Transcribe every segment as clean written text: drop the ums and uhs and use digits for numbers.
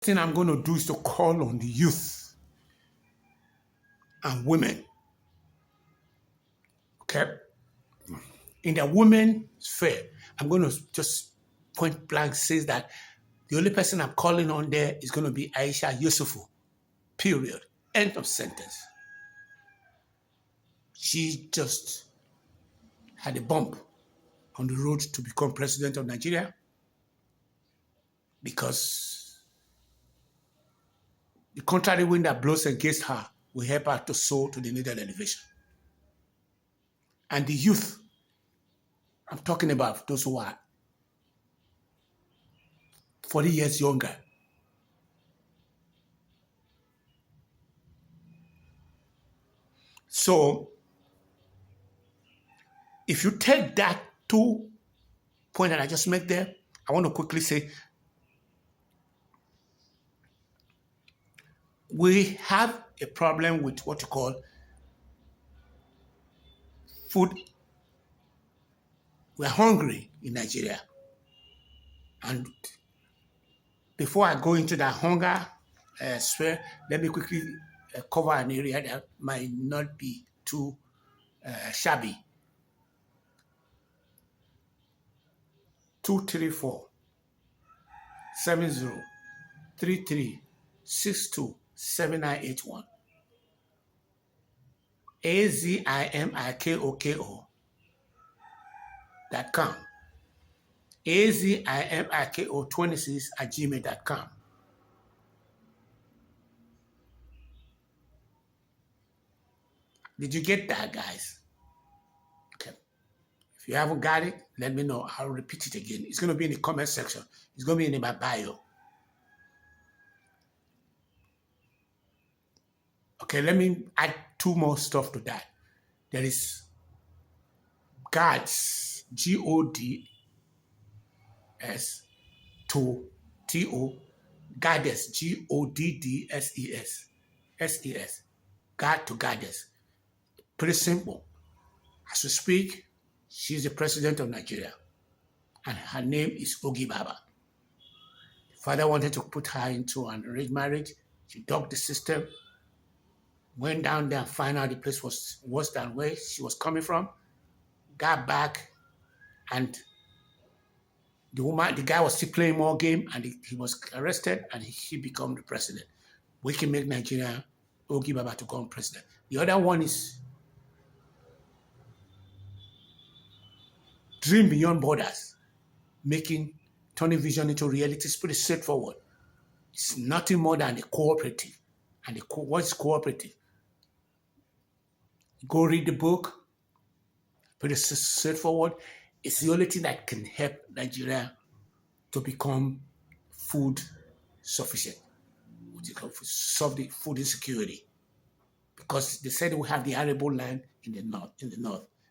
thing I'm going to do is to call on the youth and women. Okay? In the women's sphere, I'm going to just point blank say that the only person I'm calling on there is going to be Aisha Yesufu. Period. End of sentence. She just had a bump on the road to become president of Nigeria because the contrary wind that blows against her will help her to soar to the needed elevation. And the youth, I'm talking about those who are 40 years younger. So if you take that 2 point that I just made there, I want to quickly say we have a problem with what you call food. We're hungry in Nigeria. And before I go into that hunger sphere, let me quickly cover an area that might not be too shabby. 234-70-33-62-7981. AZIMIKOKO.com. AZIMIKO26@gmail.com. Did you get that, guys? Okay. If you haven't got it, let me know. I'll repeat it again. It's going to be in the comment section. It's going to be in my bio. Okay, let me add 2 more stuff to that. There is GODS, GODS, TO, Goddess, GODDSES, SES, God to Goddess. Pretty simple. As we speak, she's the president of Nigeria, and her name is Ogi Baba. Father wanted to put her into an arranged marriage. She dug the system, went down there and found out the place was worse than where she was coming from, got back, and the guy was still playing more game, and he was arrested, and he became the president. We can make Nigeria Ogi Baba to become president. The other one is Dream Beyond Borders, turning vision into reality. Is pretty straightforward. It's nothing more than a cooperative. And what is cooperative? Go read the book. Pretty straightforward. It's the only thing that can help Nigeria to become food sufficient, solve the food insecurity. Because they said we have the arable land in the north,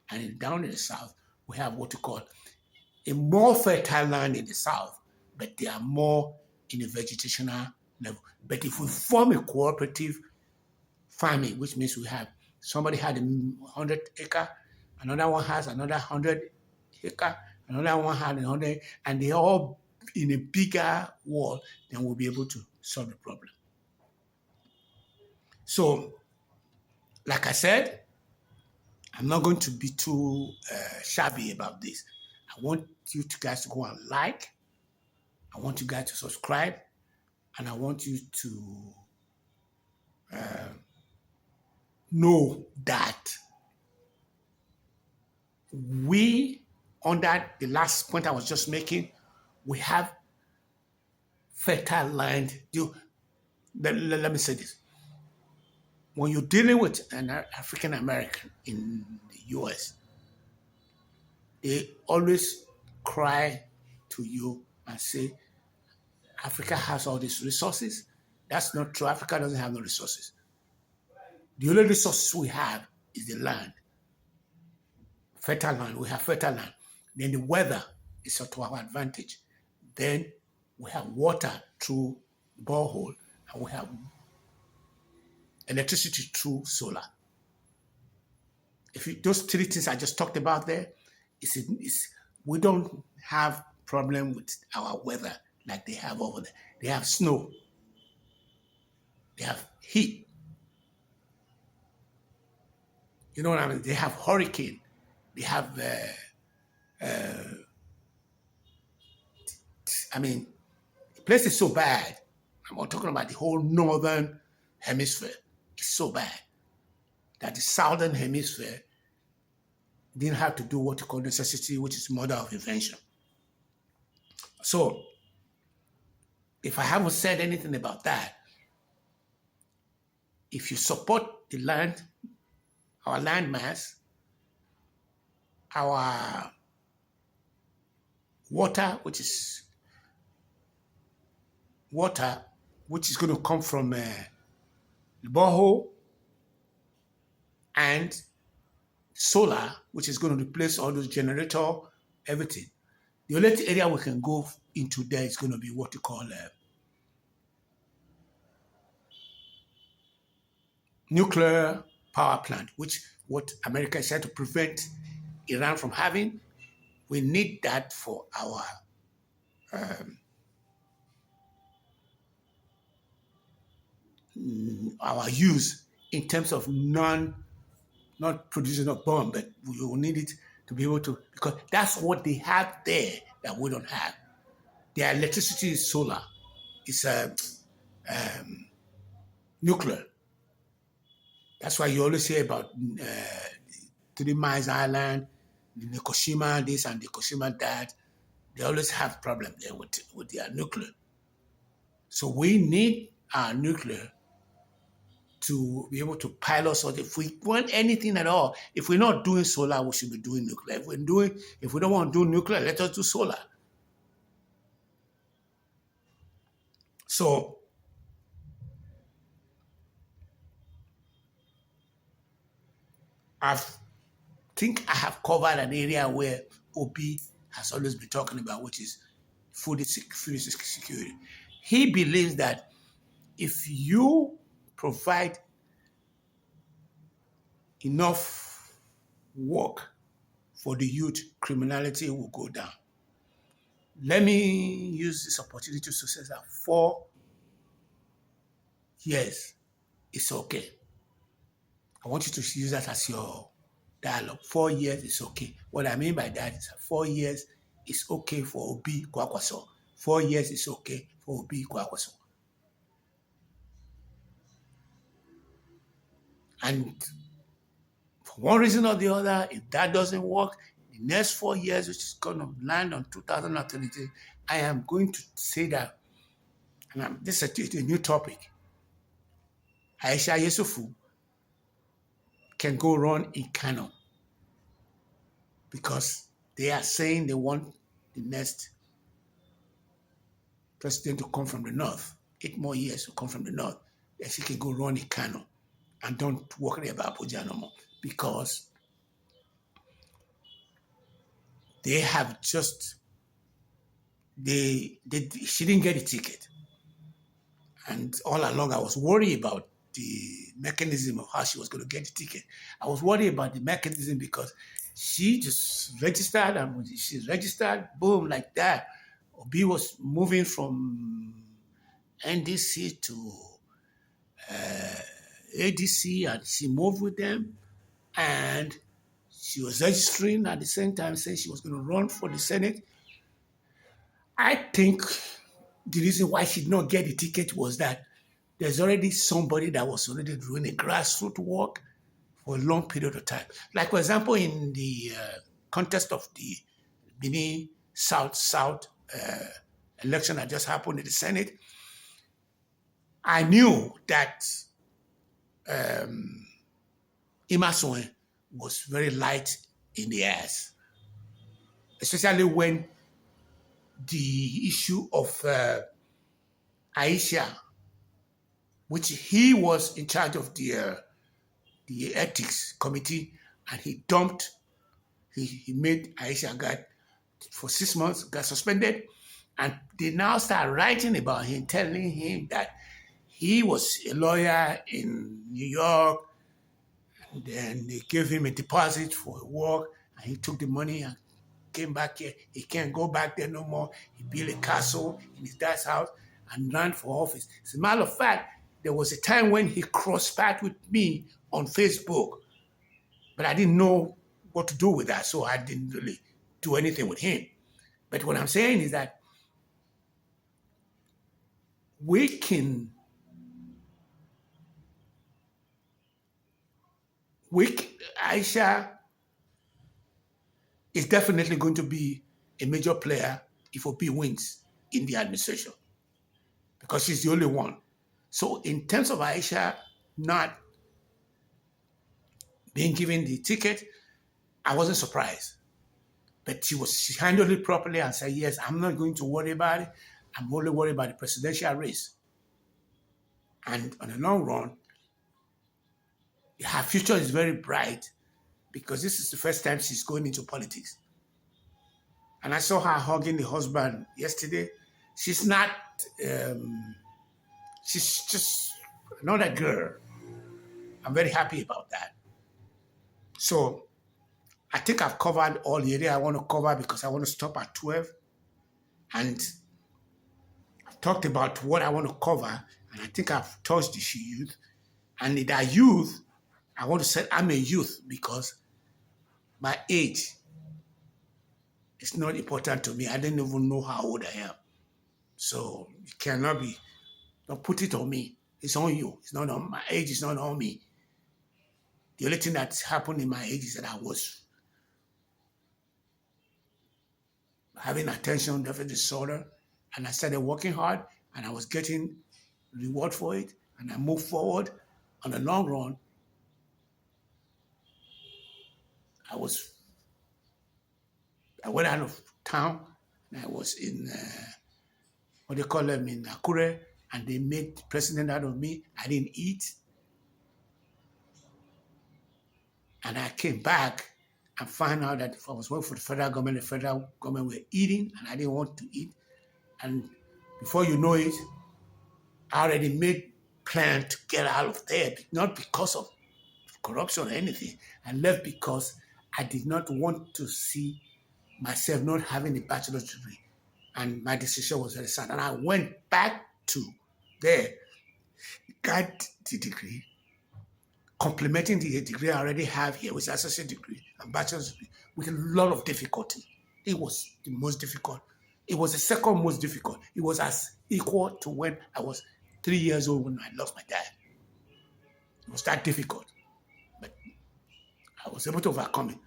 and down in the south, we have what you call a more fertile land in the south, but they are more in a vegetational level. But if we form a cooperative farming, which means we have somebody had 100 acre, another one has another 100 acre, another one had 100, and they all in a bigger wall, then we'll be able to solve the problem. So, like I said, I'm not going to be too shabby about this. I want you guys to go and like. I want you guys to subscribe. And I want you to know that we, under the last point I was just making, we have fertile land. Let me say this. When you're dealing with an African American in the US, they always cry to you and say, Africa has all these resources. That's not true. Africa doesn't have no resources. The only resources we have is the land. Fertile land. We have fertile land. Then the weather is to our advantage. Then we have water through borehole, and we have electricity through solar. Those 3 things I just talked about there, we don't have problem with our weather like they have over there. They have snow. They have heat. You know what I mean? They have hurricane. They have, I mean, the place is so bad. I'm not talking about the whole northern hemisphere. It's so bad that the southern hemisphere didn't have to do what you call necessity, which is mother of invention. So if I haven't said anything about that, if you support the land, our land mass, our water, water, which is going to come from the borehole, and solar, which is going to replace all those generator, everything. The only area we can go into there is going to be what you call nuclear power plant, which what America is trying to prevent Iran from having. We need that for our use in terms of not producing a bomb, but we will need it to be able to, because that's what they have there that we don't have. Their electricity is solar. It's nuclear. That's why you always hear about 3 Miles Island, the Nikoshima this and Nikoshima that. They always have problem there with their nuclear. So we need our nuclear to be able to pilot something. If we want anything at all, if we're not doing solar, we should be doing nuclear. If we don't want to do nuclear, let us do solar. So I think I have covered an area where Obi has always been talking about, which is food security. He believes that if you provide enough work for the youth, criminality will go down. Let me use this opportunity to say that 4 years is okay. I want you to use that as your dialogue. 4 years is okay. What I mean by that is that 4 years is okay for Obi Kwakwaso. 4 years is okay for Obi Kwakwaso. And for one reason or the other, if that doesn't work, the next 4 years, which is going to land on 2023, I am going to say that, and this is a new topic. Aisha Yesufu can go run in Kano because they are saying they want the next president to come from the north, 8 more years to come from the north. Then she can go run in Kano and don't worry about Abuja no more because they have just she didn't get a ticket. And all along, I was worried about the mechanism of how she was going to get the ticket. I was worried about the mechanism because she just registered, and when she registered, boom, like that. Obi was moving from NDC to ADC, and she moved with them. And she was registering at the same time, saying she was going to run for the Senate. I think the reason why she did not get the ticket was that there's already somebody that was already doing a grassroots work for a long period of time. Like, for example, in the contest of the Benin South election that just happened in the Senate, I knew that Imasuen was very light in the ass, especially when the issue of Aisha, which he was in charge of the ethics committee, and he made Aisha got for 6 months, got suspended, and they now start writing about him, telling him that he was a lawyer in New York, and then they gave him a deposit for work, and he took the money and came back here. He can't go back there no more. He built a castle in his dad's house and ran for office. As a matter of fact, there was a time when he crossed paths with me on Facebook, but I didn't know what to do with that, so I didn't really do anything with him. But what I'm saying is that we can, Aisha is definitely going to be a major player if OP wins in the administration because she's the only one. So in terms of Aisha not being given the ticket, I wasn't surprised. But she handled it properly and said, yes, I'm not going to worry about it. I'm only worried about the presidential race. And on the long run, her future is very bright because this is the first time she's going into politics. And I saw her hugging the husband yesterday. She's not, she's just another girl. I'm very happy about that. So I think I've covered all the area I want to cover because I want to stop at 12. And I've talked about what I want to cover. And I think I've touched the youth. And in that youth, I want to say I'm a youth because my age is not important to me. I didn't even know how old I am. So you cannot be, don't put it on me. It's on you. It's not on my age, is not on me. The only thing that's happened in my age is that I was having attention deficit disorder and I started working hard and I was getting reward for it and I moved forward. On the long run, I went out of town and I was in, what they call them, in Akure, and they made president out of me. I didn't eat. And I came back and found out that if I was working for the federal government were eating and I didn't want to eat. And before you know it, I already made plans to get out of there, not because of corruption or anything. I left because I did not want to see myself not having a bachelor's degree. And my decision was very sad. And I went back to there, got the degree, complementing the degree I already have here, which is associate degree and bachelor's degree, with a lot of difficulty. It was the most difficult. It was the second most difficult. It was as equal to when I was 3 years old when I lost my dad. It was that difficult, but I was able to overcome it.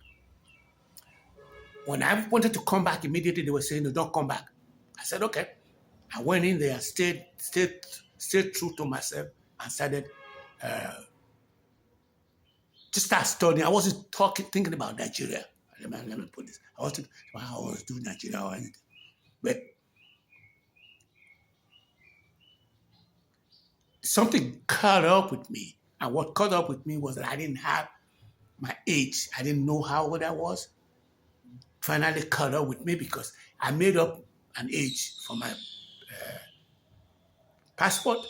When I wanted to come back immediately, they were saying, no, don't come back. I said, okay. I went in there, stayed true to myself, and started to start studying. I wasn't thinking about Nigeria. Let me put this. I wasn't how I was doing Nigeria or anything. But something caught up with me. And what caught up with me was that I didn't have my age. I didn't know how old I was. Finally caught up with me because I made up an age for my passport.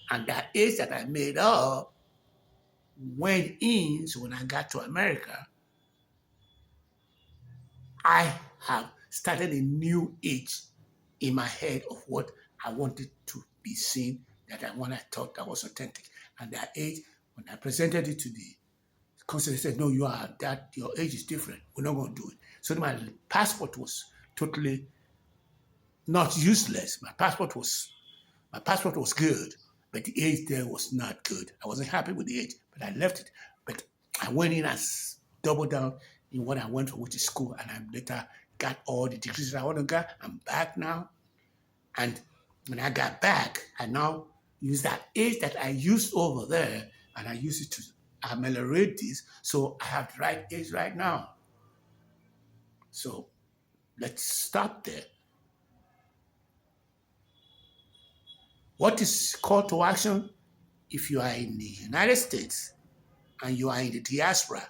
And that age that I made up went in. So when I got to America, I have started a new age in my head of what I wanted to be seen, that I thought that was authentic. And that age, when I presented it to the consul, they said, no, your age is different. We're not going to do it. So my passport was totally not useless. My passport was good, but the age there was not good. I wasn't happy with the age, but I left it. But I went in and doubled down in what I went for, which is school, and I later got all the degrees that I want to get. I'm back now. And when I got back, I now use that age that I used over there, and I use it to ameliorate this. So I have the right age right now. So let's stop there. What is call to action? If you are in the United States and you are in the diaspora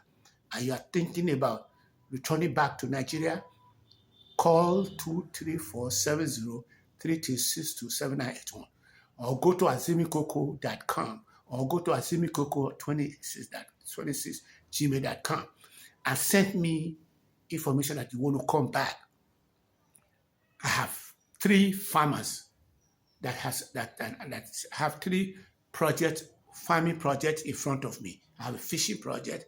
and you are thinking about returning back to Nigeria, call 234-70-3262-7981 or go to azimikoko.com or go to azimikoko26.gmail.com and send me information that you want to come back. I have 3 farmers that have 3 project, farming project in front of me. I have a fishing project.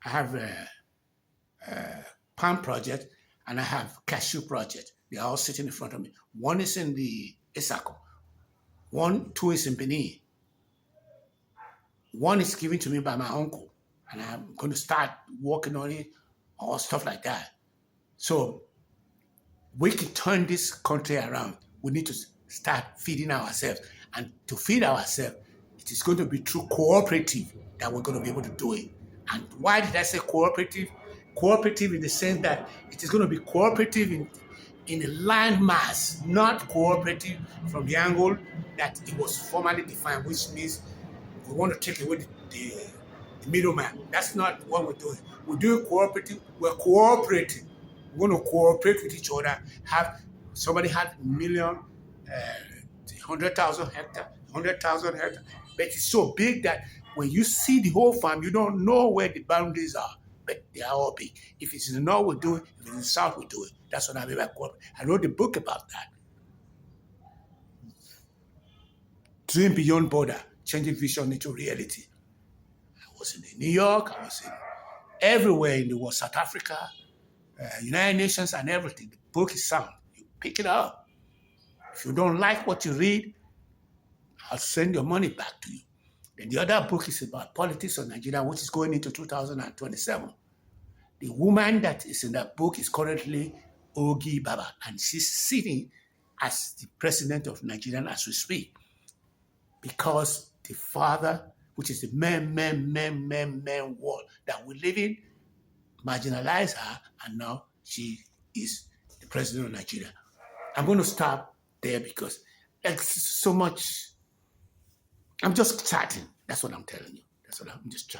I have a palm project, and I have cashew project. They are all sitting in front of me. One is in the Isako. Two is in Benin. One is given to me by my uncle, and I'm going to start working on it or stuff like that. So we can turn this country around. We need to start feeding ourselves. And to feed ourselves, it is going to be through cooperative that we're going to be able to do it. And why did I say cooperative? Cooperative in the sense that it is going to be cooperative in the land mass, not cooperative from the angle that it was formally defined, which means we want to take away the middleman. That's not what we're doing. We're doing cooperative. We're cooperating. We're going to cooperate with each other. Have somebody had a million, 100,000 hectares, 100,000 hectares, but it's so big that when you see the whole farm, you don't know where the boundaries are, but they are all big. If it's in the north, we do it. If it's in the south, we do it. That's what I mean by cooperate. I wrote a book about that. Dream beyond border, changing vision into reality. I was in New York. I was in everywhere in the world, South Africa, United Nations, and everything. The book is sound. You pick it up. If you don't like what you read, I'll send your money back to you. Then the other book is about politics of Nigeria, which is going into 2027. The woman that is in that book is currently Ogi Baba, and she's sitting as the president of Nigeria as we speak. Because the father, which is the man world that we live in, marginalized her, and now she is the president of Nigeria. I'm going to stop there because there's so much. I'm just chatting. That's what I'm telling you. That's what I'm just chatting.